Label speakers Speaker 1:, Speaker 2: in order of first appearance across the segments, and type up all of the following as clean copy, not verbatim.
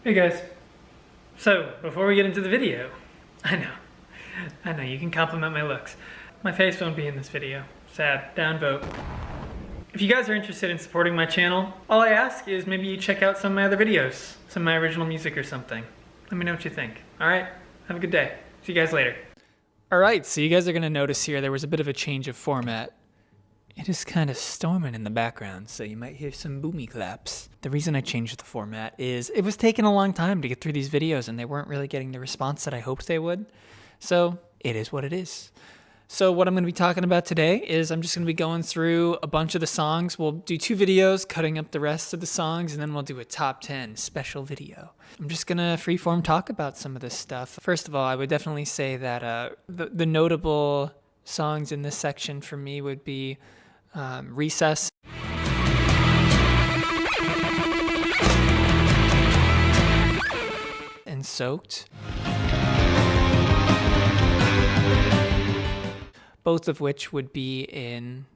Speaker 1: Hey guys. So, before we get into the video, I know, you can compliment my looks. My face won't be in this video. Sad. Downvote. If you guys are interested in supporting my channel, all I ask is maybe you check out some of my other videos, some of my original music or something. Let me know what you think. Alright? Have a good day. See you guys later. Alright, so you guys are going to notice here there was a bit of a change of format. It is kind of storming in the background, so you might hear some boomy claps. The reason I changed the format is it was taking a long time to get through these videos and they weren't really getting the response that I hoped they would. So it is what it is. So what I'm going to be talking about today is I'm just going to be going through a bunch of the songs. We'll do 2 videos, cutting up the rest of the songs, and then we'll do a top 10 special video. I'm just going to freeform talk about some of this stuff. First of all, I would definitely say that the notable songs in this section for me would be Recess, and Soaked, both of which would be in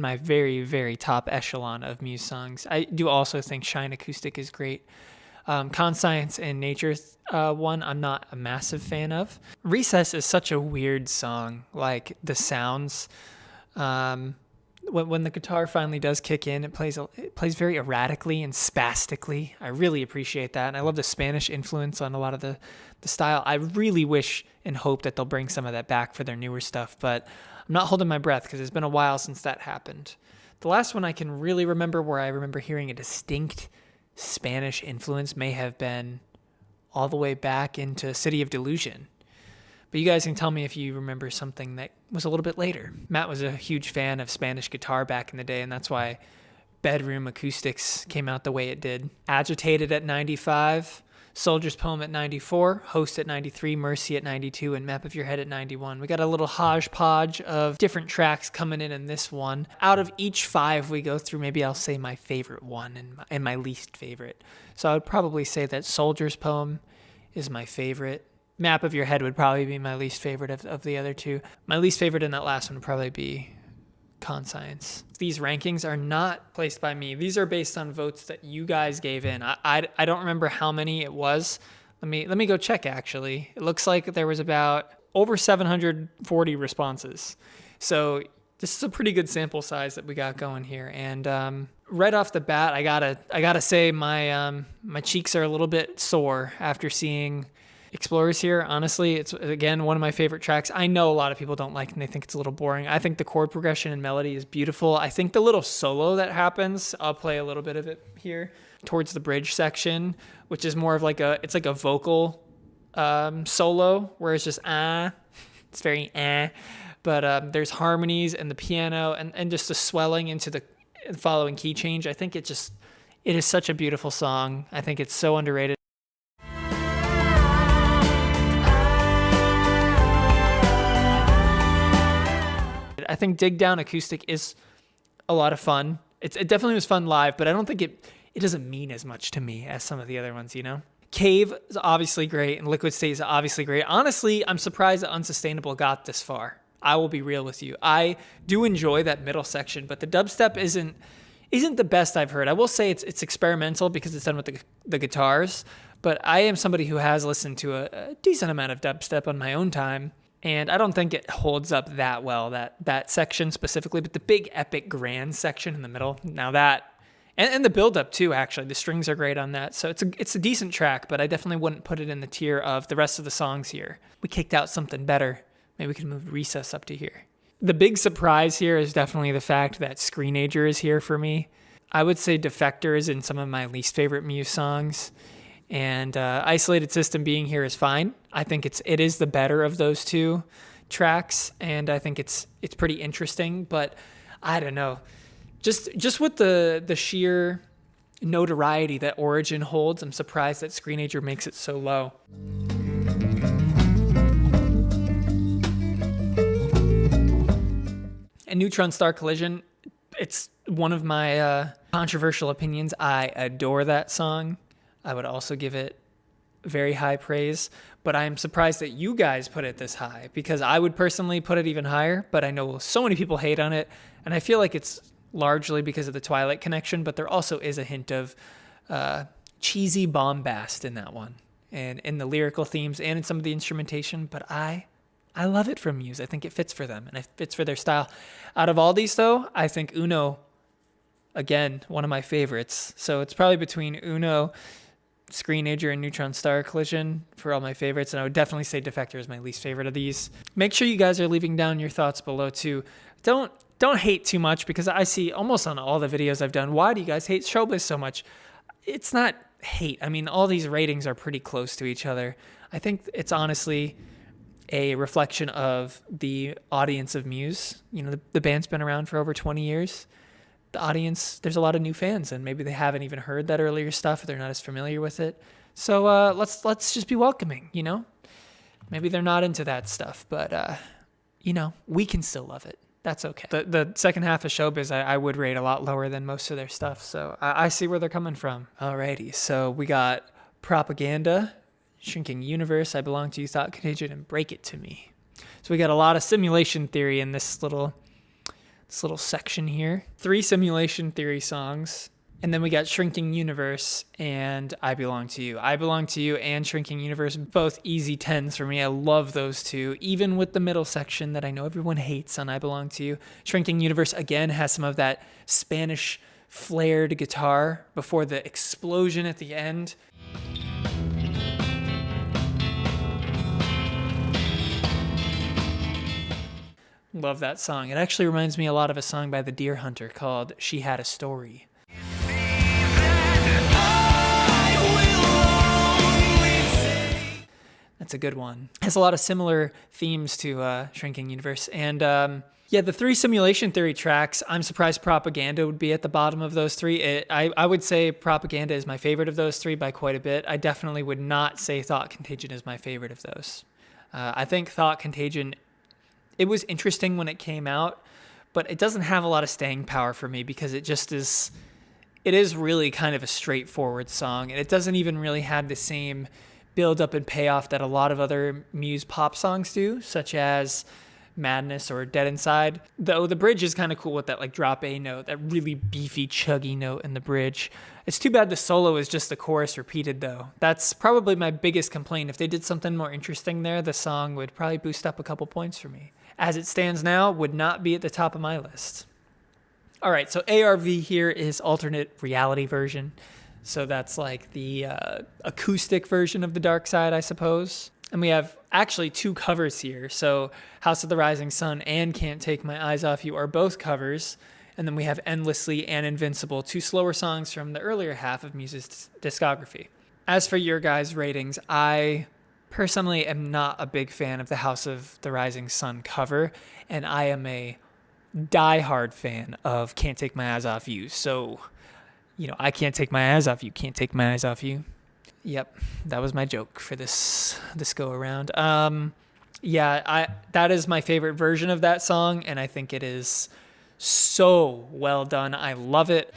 Speaker 1: my very, very top echelon of Muse songs. I do also think Shine Acoustic is great. Conscience and Nature's one I'm not a massive fan of. Recess is such a weird song, like the sounds. When the guitar finally does kick in, it plays very erratically and spastically. I really appreciate that, and I love the Spanish influence on a lot of the style. I really wish and hope that they'll bring some of that back for their newer stuff, but I'm not holding my breath because it's been a while since that happened. The last one I can really remember where I remember hearing a distinct Spanish influence may have been all the way back into City of Delusion. But you guys can tell me if you remember something that was a little bit later. Matt was a huge fan of Spanish guitar back in the day, and that's why Bedroom Acoustics came out the way it did. Agitated at 95, Soldier's Poem at 94, Host at 93, Mercy at 92, and Map of Your Head at 91. We got a little hodgepodge of different tracks coming in this one. Out of each 5 we go through, maybe I'll say my favorite one and my least favorite. So I would probably say that Soldier's Poem is my favorite. Map of Your Head would probably be my least favorite of the other 2. My least favorite in that last one would probably be Conscience. These rankings are not placed by me. These are based on votes that you guys gave in. I don't remember how many it was. Let me go check, actually. It looks like there was about over 740 responses. So this is a pretty good sample size that we got going here. And right off the bat, I gotta say my cheeks are a little bit sore after seeing Explorers here. Honestly, it's again one of my favorite tracks. I know a lot of people don't like it and they think it's a little boring. I think the chord progression and melody is beautiful. I think the little solo that happens, I'll play a little bit of it here towards the bridge section, which is more of like a vocal solo where it's just it's very but there's harmonies and the piano and just the swelling into the following key change. I think it is such a beautiful song. I think it's so underrated. I think Dig Down Acoustic is a lot of fun. It definitely was fun live, but I don't think it doesn't mean as much to me as some of the other ones, you know? Cave is obviously great, and Liquid State is obviously great. Honestly, I'm surprised that Unsustainable got this far. I will be real with you. I do enjoy that middle section, but the dubstep isn't the best I've heard. I will say it's experimental because it's done with the guitars, but I am somebody who has listened to a decent amount of dubstep on my own time. And I don't think it holds up that well, that section specifically, but the big epic grand section in the middle, now that, and the build up too, actually, the strings are great on that. So it's a decent track, but I definitely wouldn't put it in the tier of the rest of the songs here. We kicked out something better. Maybe we could move Recess up to here. The big surprise here is definitely the fact that Screenager is here for me. I would say Defector is in some of my least favorite Muse songs. And Isolated System being here is fine. I think it is the better of those 2 tracks, and I think it's pretty interesting. But I don't know, just with the sheer notoriety that Origin holds, I'm surprised that Screenager makes it so low. And Neutron Star Collision, it's one of my controversial opinions. I adore that song. I would also give it very high praise, but I am surprised that you guys put it this high because I would personally put it even higher, but I know so many people hate on it, and I feel like it's largely because of the Twilight connection, but there also is a hint of cheesy bombast in that one, and in the lyrical themes and in some of the instrumentation, but I love it from Muse. I think it fits for them, and it fits for their style. Out of all these, though, I think Uno, again, one of my favorites. So it's probably between Uno, Screenager, and Neutron Star Collision for all my favorites, and I would definitely say Defector is my least favorite of these. Make sure you guys are leaving down your thoughts below too. Don't hate too much, because I see almost on all the videos I've done, why do you guys hate Showbiz so much? It's not hate. I mean, all these ratings are pretty close to each other. I think it's honestly a reflection of the audience of Muse. You know, the band's been around for over 20 years. The audience, there's a lot of new fans, and maybe they haven't even heard that earlier stuff. They're not as familiar with it. So let's just be welcoming, you know? Maybe they're not into that stuff, but, you know, we can still love it. That's okay. The second half of Showbiz, I would rate a lot lower than most of their stuff, so I see where they're coming from. Alrighty, so we got Propaganda, Shrinking Universe, I Belong to You, Thought Contagion, and Break It to Me. So we got a lot of simulation theory in this little section here. 3 simulation theory songs. And then we got Shrinking Universe and I Belong to You. I Belong to You and Shrinking Universe, both easy 10s for me. I love those two, even with the middle section that I know everyone hates on I Belong to You. Shrinking Universe, again, has some of that Spanish flared guitar before the explosion at the end. Love that song. It actually reminds me a lot of a song by the Deer Hunter called She Had a Story. That's a good one. Has a lot of similar themes to Shrinking Universe. And yeah, the 3 simulation theory tracks, I'm surprised Propaganda would be at the bottom of those 3. I would say Propaganda is my favorite of those 3 by quite a bit. I definitely would not say Thought Contagion is my favorite of those. I think Thought Contagion, it was interesting when it came out, but it doesn't have a lot of staying power for me, because it is really kind of a straightforward song, and it doesn't even really have the same build up and payoff that a lot of other Muse pop songs do, such as Madness or Dead Inside. Though the bridge is kind of cool with that like drop A note, that really beefy, chuggy note in the bridge. It's too bad the solo is just the chorus repeated, though. That's probably my biggest complaint. If they did something more interesting there, the song would probably boost up a couple points for me. As it stands now, would not be at the top of my list. All right, so ARV here is alternate reality version. So that's like the acoustic version of The Dark Side, I suppose. And we have actually 2 covers here. So House of the Rising Sun and Can't Take My Eyes Off You are both covers. And then we have Endlessly and Invincible, 2 slower songs from the earlier half of Muse's discography. As for your guys' ratings, I personally am not a big fan of the House of the Rising Sun cover, and I am a diehard fan of Can't Take My Eyes Off You. So, you know, I can't take my eyes off you, can't take my eyes off you. Yep, that was my joke for this go around. Yeah, that is my favorite version of that song, and I think it is so well done. I love it.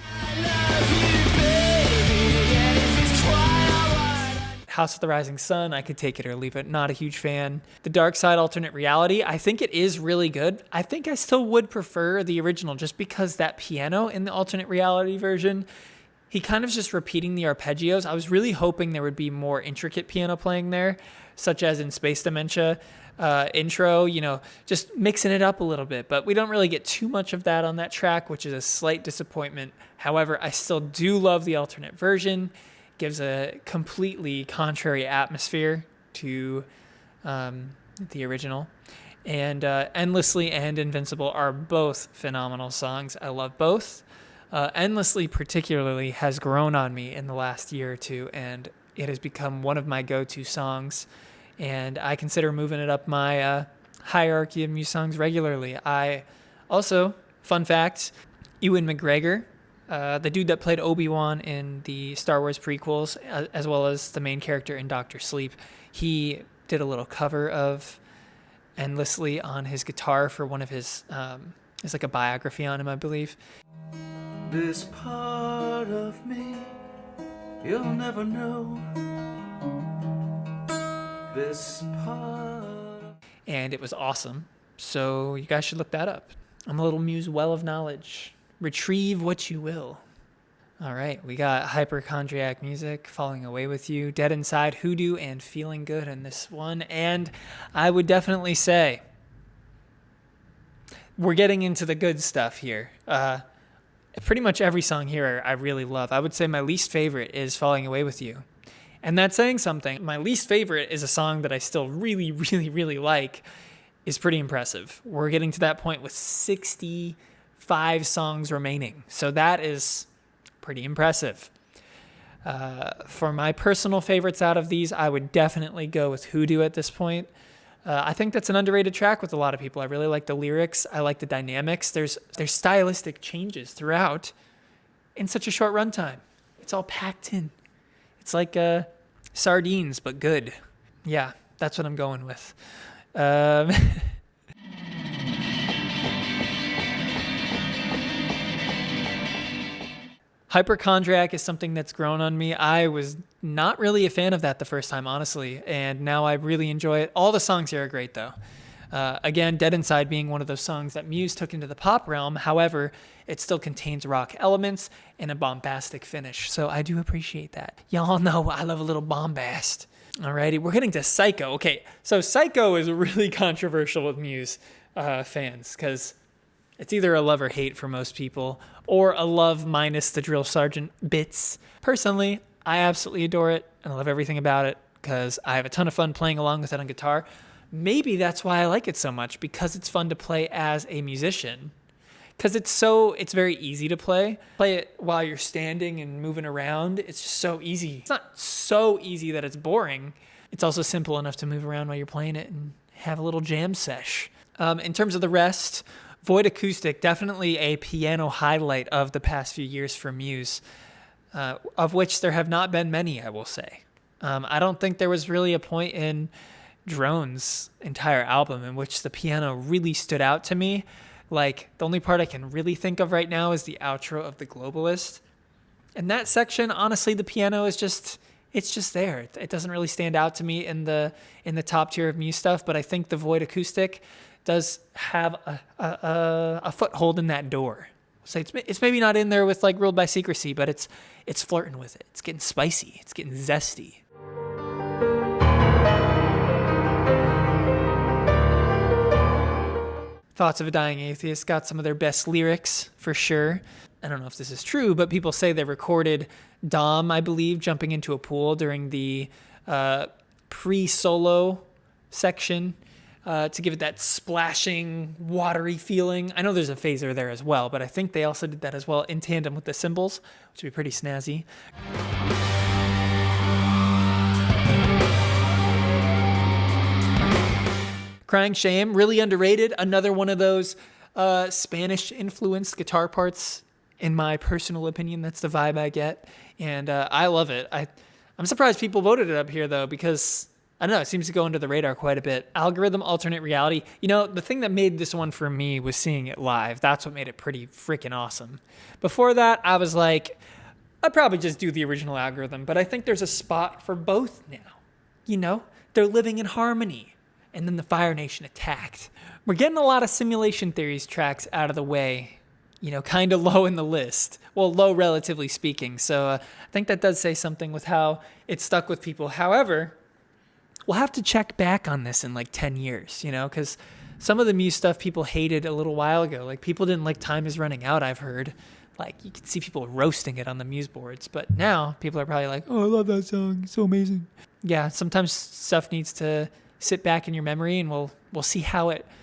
Speaker 1: House of the Rising Sun, I could take it or leave it. Not a huge fan. The Dark Side Alternate Reality, I think it is really good. I think I still would prefer the original, just because that piano in the Alternate Reality version, he kind of just repeating the arpeggios. I was really hoping there would be more intricate piano playing there, such as in Space Dementia intro, you know, just mixing it up a little bit. But we don't really get too much of that on that track, which is a slight disappointment. However, I still do love the alternate version. Gives a completely contrary atmosphere to the original. And Endlessly and Invincible are both phenomenal songs. I love both. Endlessly particularly has grown on me in the last year or two, and it has become one of my go-to songs. And I consider moving it up my hierarchy of Muse songs regularly. I also, fun fact, Ewan McGregor, the dude that played Obi-Wan in the Star Wars prequels, as well as the main character in Doctor Sleep, he did a little cover of Endlessly on his guitar for one of his, it's like a biography on him, I believe. This part of me, you'll never know. This part. And it was awesome. So you guys should look that up. I'm a little Muse well of knowledge. Retrieve what you will. All right, we got Hypochondriac Music, Falling Away With You, Dead Inside, Hoodoo, and Feeling Good in this one. And I would definitely say we're getting into the good stuff here. Pretty much every song here I really love. I would say my least favorite is Falling Away With You. And that's saying something. My least favorite is a song that I still really, really, really like, is pretty impressive. We're getting to that point with 65 songs remaining. So that is pretty impressive. For my personal favorites out of these, I would definitely go with Hoodoo at this point. I think that's an underrated track with a lot of people. I really like the lyrics. I like the dynamics. There's stylistic changes throughout in such a short runtime. It's all packed in. It's like sardines, but good. Yeah, that's what I'm going with. Hypochondriac is something that's grown on me. I was not really a fan of that the first time, honestly, and now I really enjoy it. All the songs here are great, though. Again, Dead Inside being one of those songs that Muse took into the pop realm. However, it still contains rock elements and a bombastic finish, so I do appreciate that. Y'all know I love a little bombast. Alrighty, we're getting to Psycho. Okay, so Psycho is really controversial with Muse fans, because it's either a love or hate for most people, or a love minus the drill sergeant bits. Personally, I absolutely adore it, and I love everything about it, because I have a ton of fun playing along with it on guitar. Maybe that's why I like it so much, because it's fun to play as a musician. Because it's very easy to play. Play it while you're standing and moving around. It's just so easy. It's not so easy that it's boring. It's also simple enough to move around while you're playing it and have a little jam sesh. In terms of the rest, Void Acoustic, definitely a piano highlight of the past few years for Muse, of which there have not been many, I will say. I don't think there was really a point in Drone's entire album in which the piano really stood out to me. Like, the only part I can really think of right now is the outro of The Globalist. And that section, honestly, the piano is it's just there. It doesn't really stand out to me in the top tier of Muse stuff, but I think the Void Acoustic does have a foothold in that door. So it's maybe not in there with like Ruled by Secrecy, but it's flirting with it. It's getting spicy. It's getting zesty. Thoughts of a Dying Atheist got some of their best lyrics, for sure. I don't know if this is true, but people say they recorded Dom, I believe, jumping into a pool during the pre-solo section to give it that splashing, watery feeling. I know there's a phaser there as well, but I think they also did that as well in tandem with the cymbals, which would be pretty snazzy. Crying Shame, really underrated. Another one of those Spanish-influenced guitar parts, in my personal opinion. That's the vibe I get, and I love it. I'm surprised people voted it up here, though, because, I don't know, it seems to go under the radar quite a bit. Algorithm, Alternate Reality. You know, the thing that made this one for me was seeing it live. That's what made it pretty freaking awesome. Before that, I was like, I'd probably just do the original Algorithm, but I think there's a spot for both now. You know, they're living in harmony. And then the Fire Nation attacked. We're getting a lot of Simulation Theories tracks out of the way, you know, kind of low in the list. Well, low relatively speaking. So I think that does say something with how it stuck with people. However, we'll have to check back on this in like 10 years, you know, because some of the Muse stuff people hated a little while ago. Like, people didn't like Time Is Running Out, I've heard. Like, you can see people roasting it on the Muse boards. But now people are probably like, oh, I love that song. It's so amazing. Yeah, sometimes stuff needs to sit back in your memory, and we'll see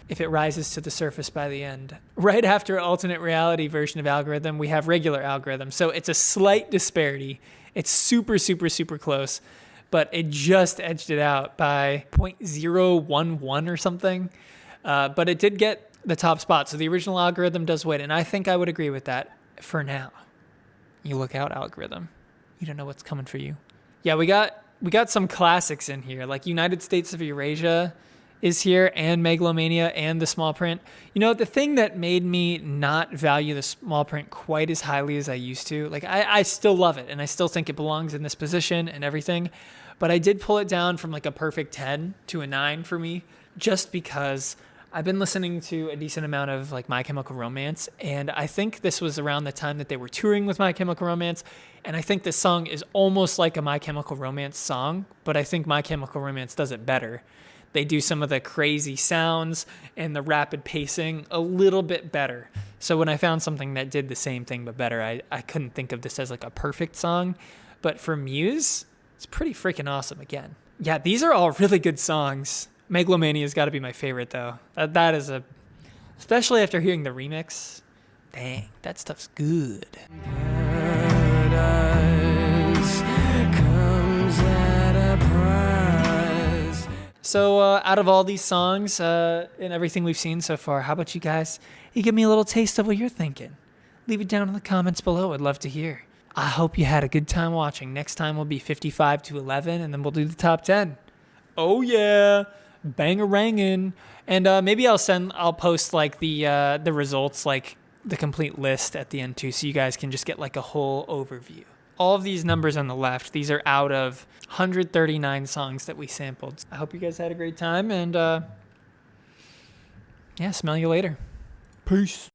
Speaker 1: if it rises to the surface by the end. Right after Alternate Reality version of Algorithm, we have regular Algorithm. So it's a slight disparity. It's super, super, super close, but it just edged it out by 0.011 or something. But it did get the top spot. So the original Algorithm does win, and I think I would agree with that for now. You look out, Algorithm. You don't know what's coming for you. Yeah, we got some classics in here, like United States of Eurasia is here, and Megalomania, and the small print. You know, the thing that made me not value the small print quite as highly as I used to, like I still love it, and I still think it belongs in this position and everything, but I did pull it down from like a perfect 10 to a 9 for me, just because I've been listening to a decent amount of like My Chemical Romance, and I think this was around the time that they were touring with My Chemical Romance, and I think this song is almost like a My Chemical Romance song, but I think My Chemical Romance does it better. They do some of the crazy sounds and the rapid pacing a little bit better. So when I found something that did the same thing but better, I couldn't think of this as like a perfect song, but for Muse, it's pretty freaking awesome again. Yeah, these are all really good songs. Megalomania's got to be my favorite, though. That is especially after hearing the remix. Dang, that stuff's good. So out of all these songs and everything we've seen so far, how about you guys? You give me a little taste of what you're thinking. Leave it down in the comments below. I'd love to hear. I hope you had a good time watching. Next time will be 55 to 11, and then we'll do the top 10. Oh, yeah. Bang-a-rangin'. And maybe I'll post like the results, like the complete list at the end too, so you guys can just get like a whole overview. All of these numbers on the left, these are out of 139 songs that we sampled. I hope you guys had a great time, and yeah, smell you later. Peace.